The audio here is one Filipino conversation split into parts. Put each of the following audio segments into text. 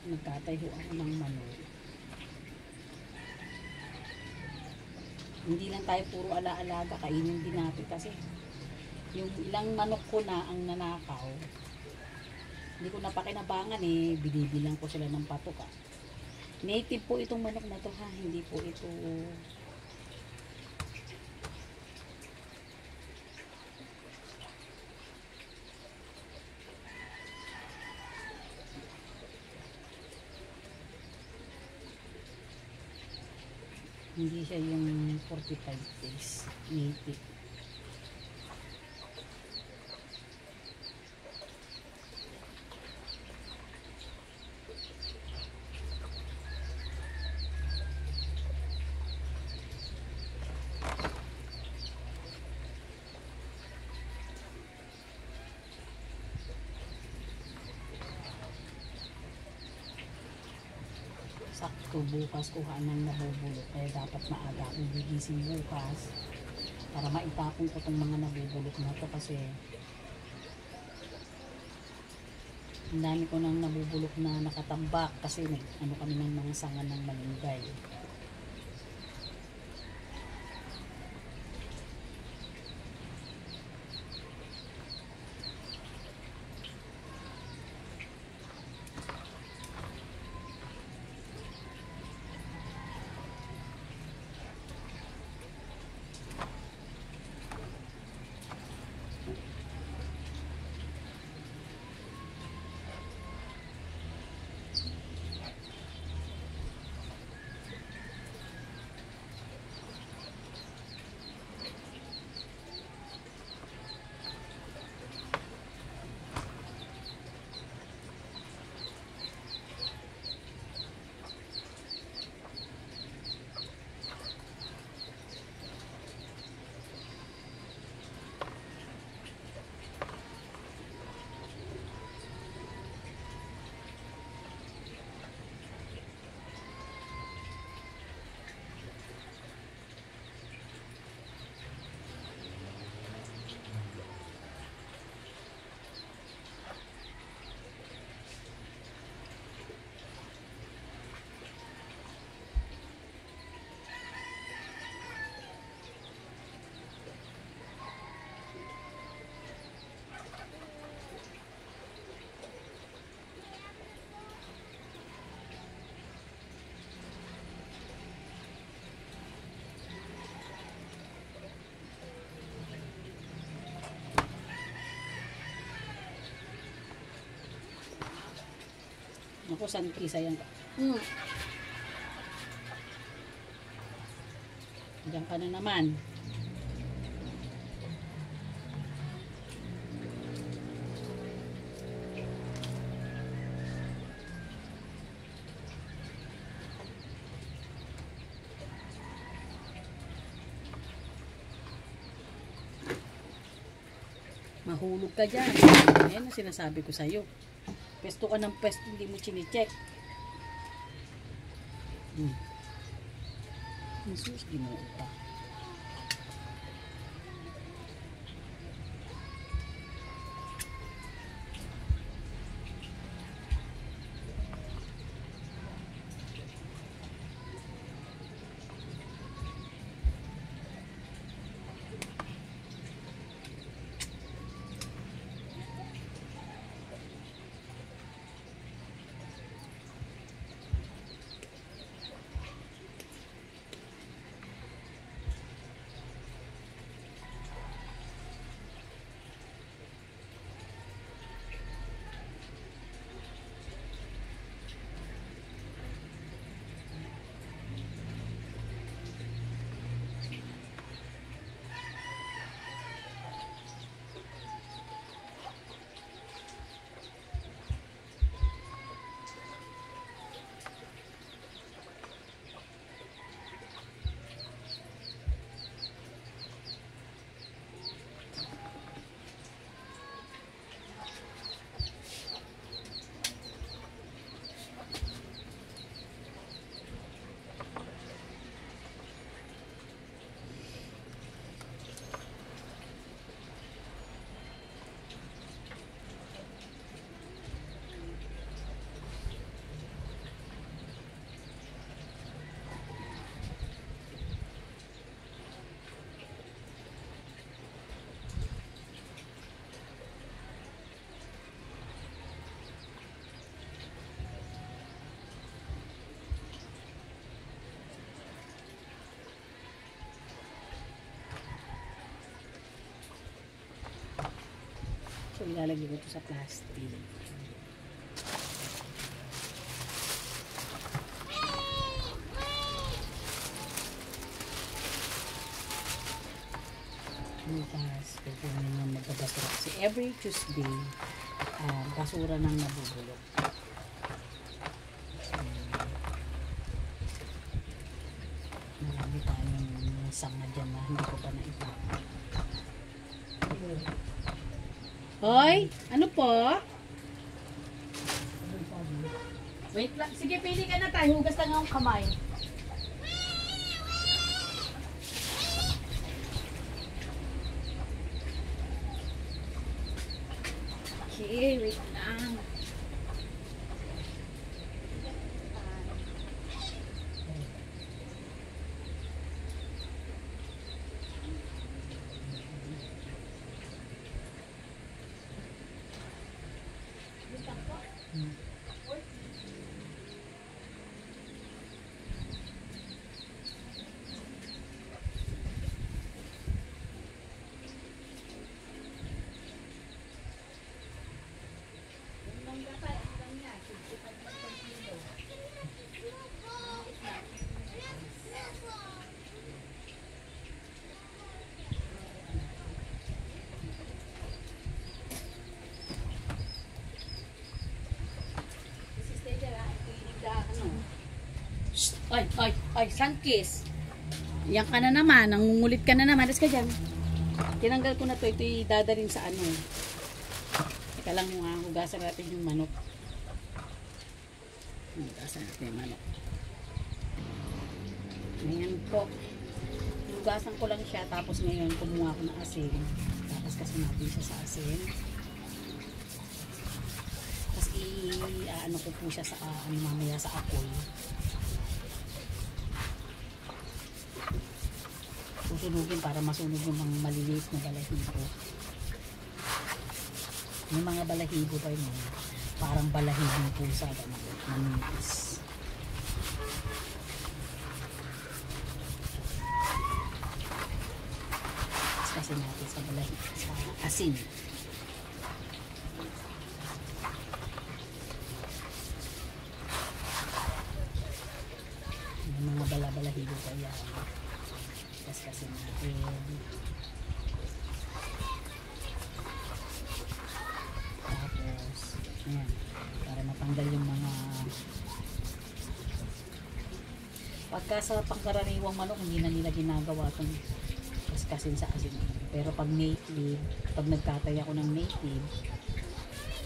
Nagtatayo ako ng manok. Hindi lang tayo puro ala-alaga, kainin din natin kasi yung ilang manok ko na ang nanakaw, hindi ko napakinabangan eh, binibilang ko sila ng patok ah. Native po itong manok na to ha, hindi po ito hindi siya yung 45 days native. Sakto bukas kuhaan ng nabubulok, kaya dapat maaga akong gigising bukas para maitapon ko itong mga nabubulok na to kasi ang dami ko nang nabubulok na nakatambak kasi ano kami ng mga sanga ng malunggay. Ako, santri sayang ka. Diyan ka na naman. Mahulog ka dyan. Ayan ang sinasabi ko sa'yo. Pesto ka ng pesto, hindi mo chine-check. Jesus, ginoo ka. ilalagay ko ito sa plastic. Bukas, kukunin yung magbabasura. Kasi every Tuesday, basura nang nabubulok. Marami tayong sanga dyan na hindi ko pa naiba. Hoy! Ano po? Wait lang. Sige, pili ka na tayo. Hugas lang akong kamay. Okay, wait lang. Ay, Sankis. Yan ka na naman, nangungulit ka na naman. Alas ka dyan. Tinanggal ko na to, ito idadalhin sa ano. Teka lang hugasan natin yung manok. Hugasan natin yung manok. Ngayon po. Hugasan ko lang siya, tapos ngayon kumuha ko ng asin. Tapos kasi natin siya sa asin. Tapos ano ko po siya sa mamaya sa apoy. Susunugin para masunog yung mga maliliit na balahibo. Yung mga balahibo pa yun, parang balahibong pusa, manipis. Kasi natin sa balahibo, sa asin. Yung mga balahibo pa yan. Kasi natin. Tapos, ayan, para matanggal yung mga pagka sa pangkaraniwang manok, hindi na nila ginagawa itong kaskasin sa asin. Pero pag native, pag nagtatay ako ng native,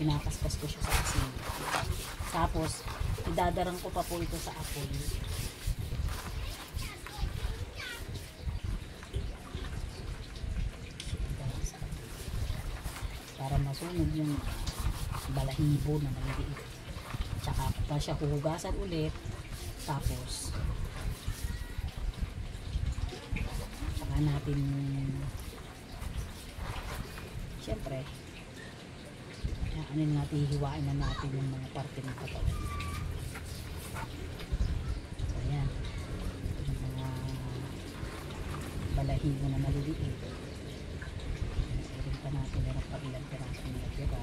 kinakaskas ko siya sa asin. Tapos, idadarang ko pa po ito sa apoy. Para masunog yung balahibo na maliliit. Tsaka pa siya huhugasan ulit. Tapos tsaka natin siyempre ano natin, hihiwain na natin yung mga parte ng katawan. Ayan, yung mga balahibo na maliliit. Pa natin na pa ilang piraso na tira.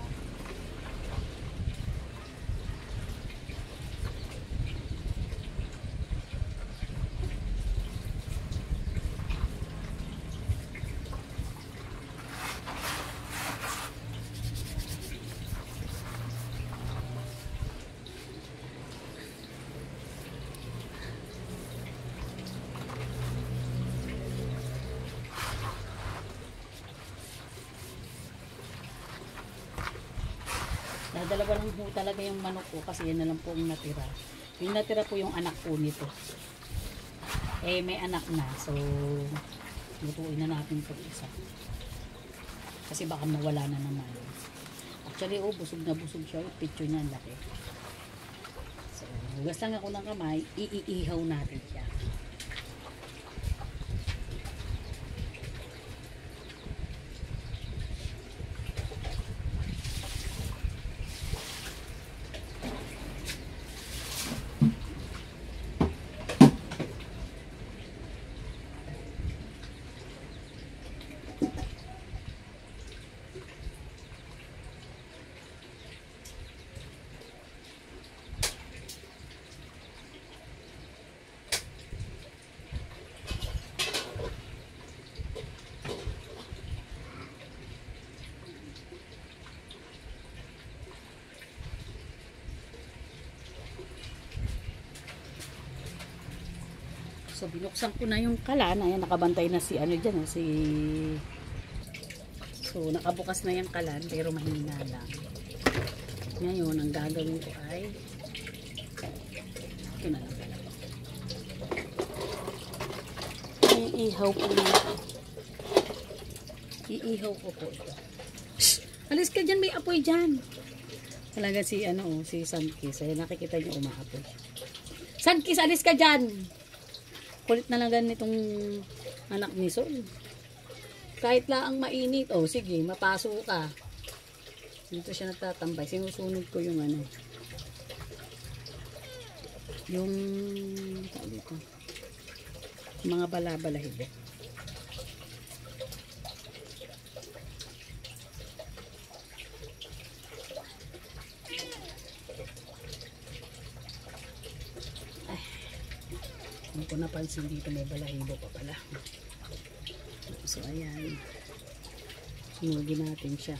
Dalawa lang po talaga yung manok ko kasi yan na lang po yung natira. Yung natira po yung anak po nito. Eh may anak na, so lutuin na natin po isa. Kasi baka mawala na naman. Actually, busog na busog siya. Picture niya ang laki. So, hugas lang ako ng kamay, iihaw natin siya. So binuksan ko na yung kalan. Ayan, nakabantay na si ano dyan. So nakabukas na yung kalan pero mahina lang. Ngayon ang gagawin ko ay ito na lang. Iihaw ko na. Iihaw ko po ito. Shhh! Alis ka dyan, may apoy dyan. Talaga si si Sunkiss. Ayan, nakikita niyo umaapoy. Sunkiss, alis ka dyan! Kulit na lang ganitong anak ni Sol. Kahit lang mainit, sige, mapaso ka. Dito siya nagtatambay. Sinusunod ko yung yung dito, mga bala-balahibo. Hindi ko napansin dito may balahibo pa pala. So ayan, sunugin natin siya.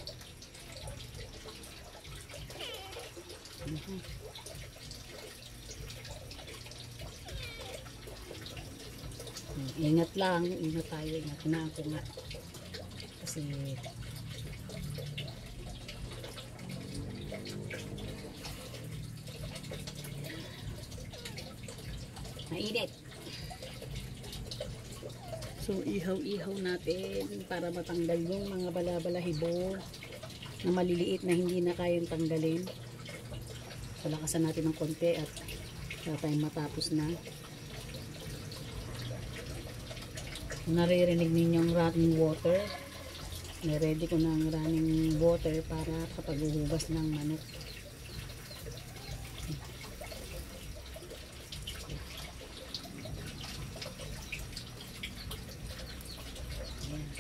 Ingat lang, ingat tayo, ingat na ako nga kasi mainit. So ihaw-ihaw natin para matanggal yung mga bala-balahibo na maliliit na hindi na kayang tanggalin. So lakasan natin ng konti at para tayong matapos na. Naririnig ninyong running water. Ready ko ng running water para kapag uhugas ng manok.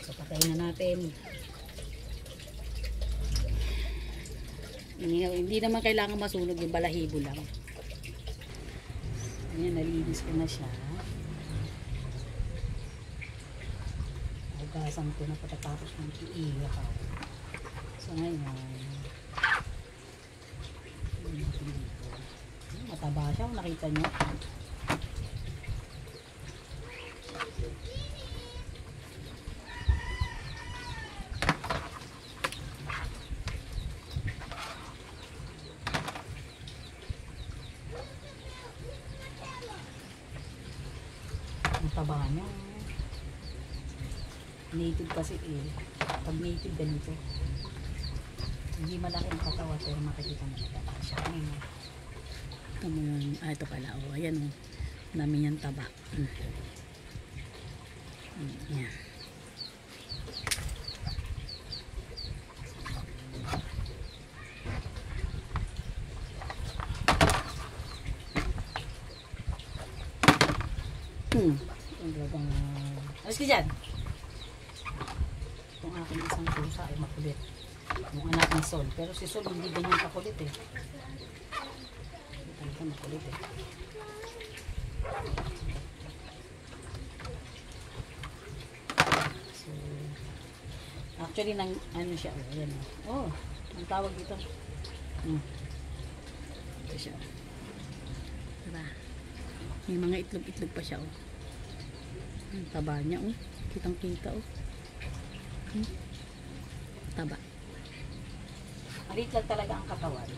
So patayin na natin. Hindi naman kailangan masunog yung balahibo lang. Ayan, nalinis ko na siya. Hugasan ko na pagkatapos ng iihaw. So ngayon, mataba siya, nakita nyo. Mataba niya. Native kasi pag native ganito hindi malaki ang katawan pero makikita mo na siya. Ito pala, ayan namin yung taba. Yan. Ang talagang alis ka dyan. Itong aking isang pusa ay makulit. Yung anak ni Sol. Pero si Sol hindi ganyan kakulit Talaga makulit So, actually, ano siya. Ayan ang tawag dito. Ito siya. Diba? May mga itlog-itlog pa siya. Ang taba niya. Kitang-kita. Taba. Maliit lang talaga ang katawan.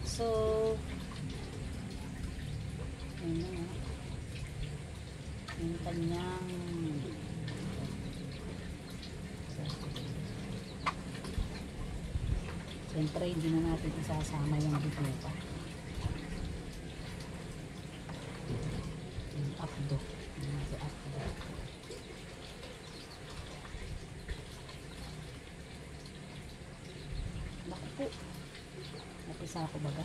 So, yung kanyang siyempre hindi na natin isasama yung bituka. Yung apdo. Napisa ako baga.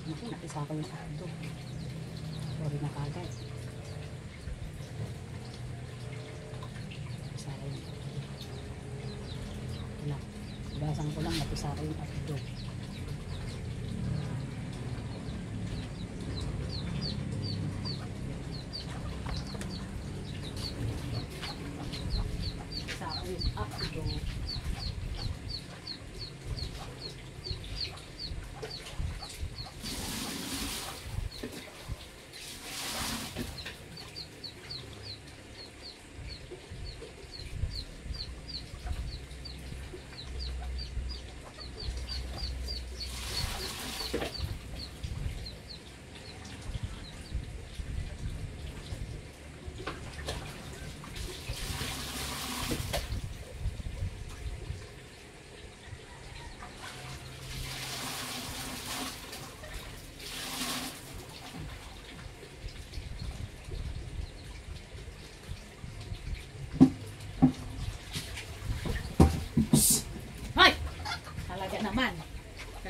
Napisa ko yung apdo. Sorry na kagad. Napisa ko yung apdo. Wala. Basan ko lang, napisa ko yung apdo. Napisa ko yung apdo.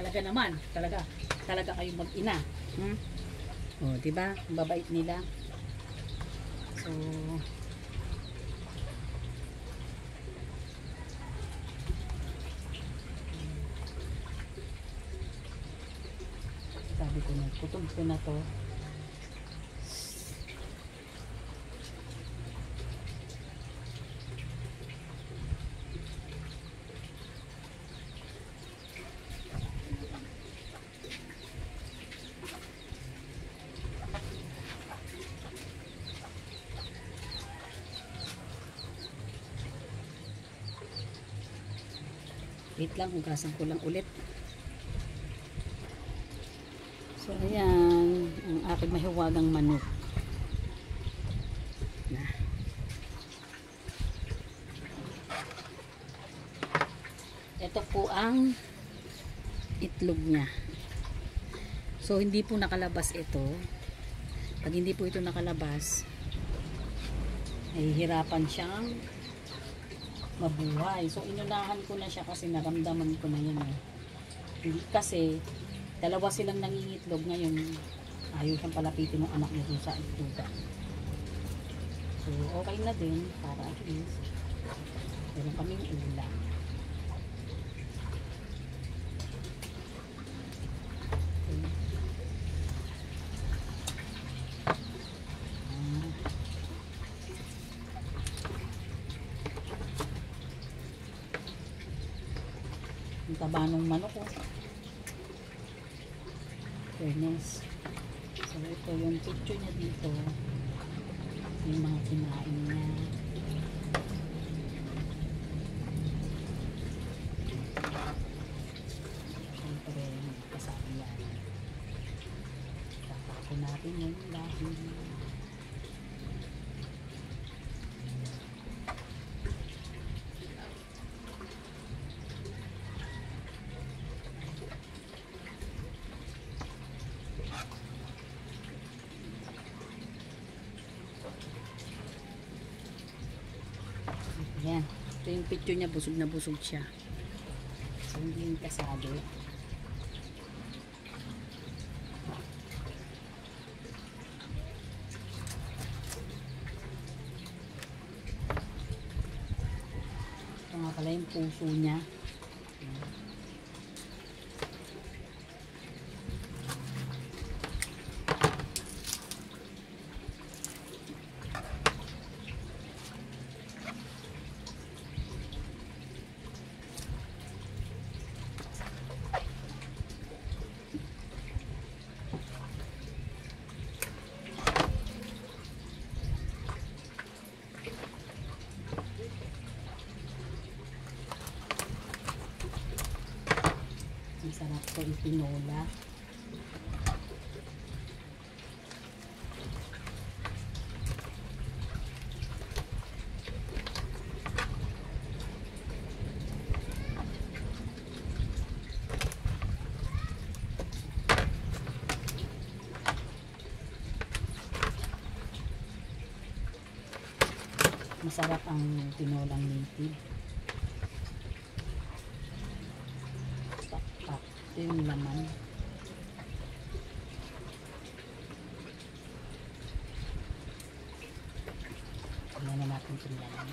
talaga naman, talaga kayong mag-ina. Hmm? O, diba? Ang babait nila. So, sabi ko na, kutob ko na to. Wait lang, hugasan ko lang ulit. So, ayan, ang aking mahiwagang manok. Na. Ito po ang itlog niya. So, hindi po nakalabas ito. Pag hindi po ito nakalabas, nahihirapan siyang mabuhay. So, inunahan ko na siya kasi naramdaman ko na yan. Hindi kasi, dalawa silang nangingitlog ngayon. Ayaw siyang palapitin ng anak niya dun sa itloga. So, okay na din para at least meron kaming ulam. Ang taba ng manok ko. Fairness. So, ito yung picture niya dito. Yung mga kinain niya. Siyempre, kasama yan. Tatapon natin yun dahil yan. Ito yung picture niya, busog na busog siya. So, hindi yung kasado. Ito nga pala yung puso niya. Masarap ko itinola. Masarap ang tinolang native. Ito yung laman. Tignan na natin itong laman.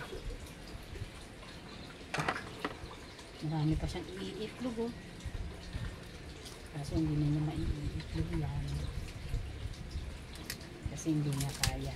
Marami pa siyang iitlog, oh. Kaso hindi na niya maiitlog yan. Kasi hindi niya kaya.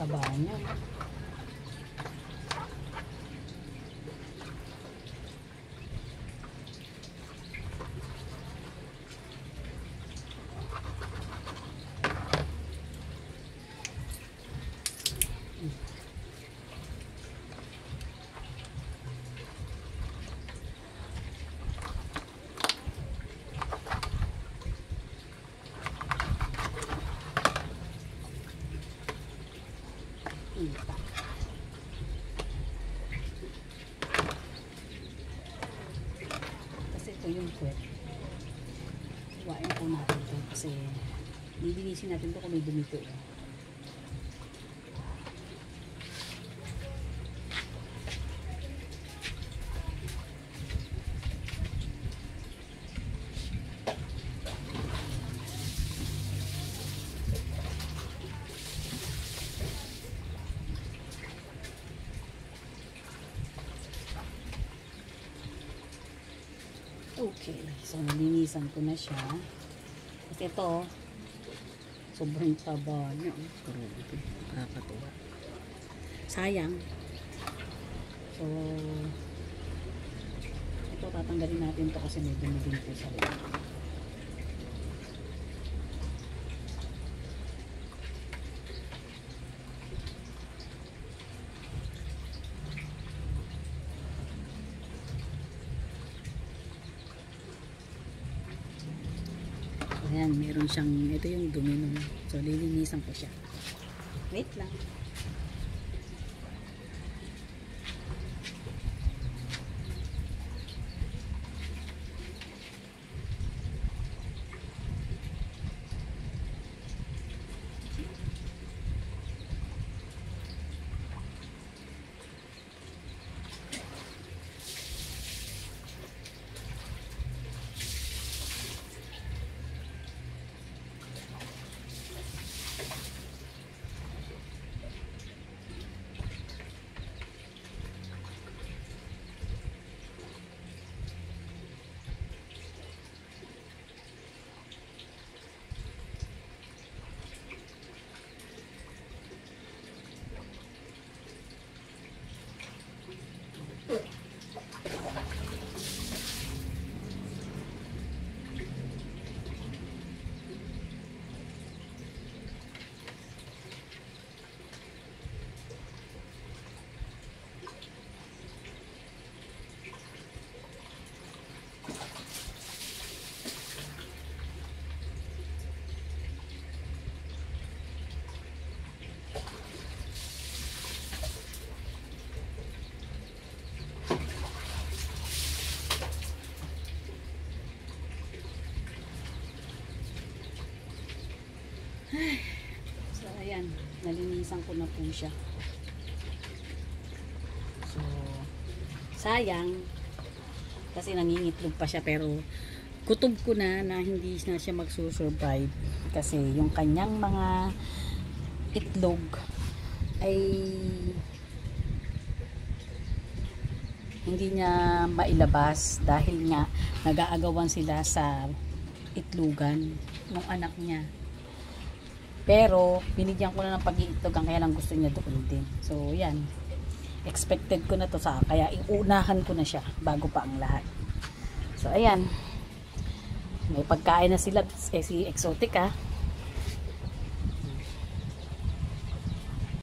taba niya. Kasi ito yung puwet. Iwain po natin ito kasi lilinisin natin ito kung may dumito. Okay, so nalinisan ko na siya. At ito, sobrang taba niya. Nakakatuwa. Sayang. So, ito tatanggalin natin to kasi may dumidin po sa loob. Ayan, meron siyang, ito yung dumi nun. So, lilinisan ko siya. Wait lang. So, ayan. Nalinisan ko na po siya. So, sayang. Kasi nangingitlog pa siya. Pero, kutob ko na hindi na siya magsusurvive. Kasi, yung kanyang mga itlog ay hindi niya mailabas. Dahil nga, nag-aagawan sila sa itlogan ng anak niya. Pero, binigyan ko na ng pag-iitlogan kaya lang gusto niya doon din. So, yan. Expected ko na to sa kaya iunahan ko na siya bago pa ang lahat. So, ayan. May pagkain na sila. Si Exotic